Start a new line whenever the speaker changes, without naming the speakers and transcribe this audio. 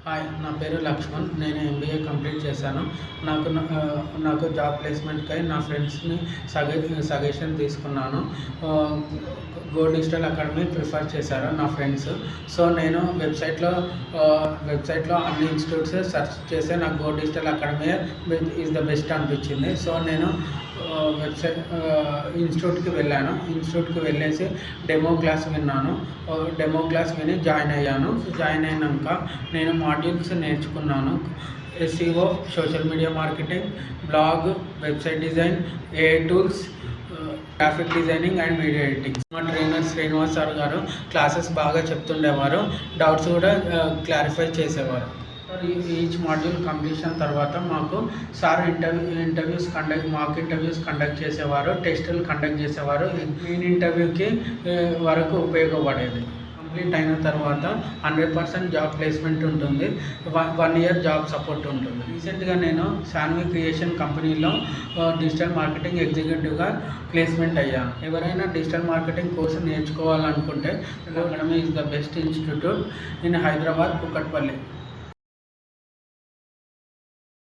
Hi, నా పేరు లక్ష్మణ్. నేను ఎంబీఏ కంప్లీట్ చేశాను. నాకు జాబ్ ప్లేస్మెంట్‌కై నా ఫ్రెండ్స్‌ని సజెషన్ తీసుకున్నాను. గో డిజిటల్ అకాడమీ ప్రిఫర్ చేశారు నా ఫ్రెండ్స్. సో నేను వెబ్‌సైట్‌లో అన్ని ఇన్‌స్టిట్యూట్స్ సెర్చ్ చేసి నాకు go digital academy is the best అనిపించింది. సో నేను ఇన్‌స్టిట్యూట్‌కి వెళ్ళాను. ఇన్‌స్టిట్యూట్‌కి వెళ్ళేసి డెమో క్లాస్ విన్నాను. డెమో క్లాస్ విని జాయిన్ అయ్యాను. జాయిన్ అయినాక నేను మాడ్యూల్స్ నేర్చుకున్నాను. SEO, social media marketing, blog, website design, AI tools, graphic designing and video editing. మా ట్రైనర్ శ్రీనివాస్ సార్ గారు క్లాసెస్ బాగా చెప్తుండేవారు. డౌట్స్ కూడా క్లారిఫై చేసేవారు. ఈచ్ మాడ్యూల్ కంప్లీషన్ తర్వాత మాకు సార్ మాక్ ఇంటర్వ్యూస్ కండక్ట్ చేసేవారు. టెస్టులు కండక్ట్ చేసేవారు. మెయిన్ ఇంటర్వ్యూకి వరకు ఉపయోగపడేది. కంప్లీట్ అయిన తర్వాత 100% జాబ్ ప్లేస్మెంట్ ఉంటుంది. 1 ఇయర్ జాబ్ సపోర్ట్ ఉంటుంది. రీసెంట్గా నేను శాన్వి క్రియేషన్ కంపెనీలో డిజిటల్ మార్కెటింగ్ ఎగ్జిక్యూటివ్గా ప్లేస్మెంట్ అయ్యాను. ఎవరైనా డిజిటల్ మార్కెటింగ్ కోర్సు నేర్చుకోవాలనుకుంటే academy is the best institute in Hyderabad, Kukatpally.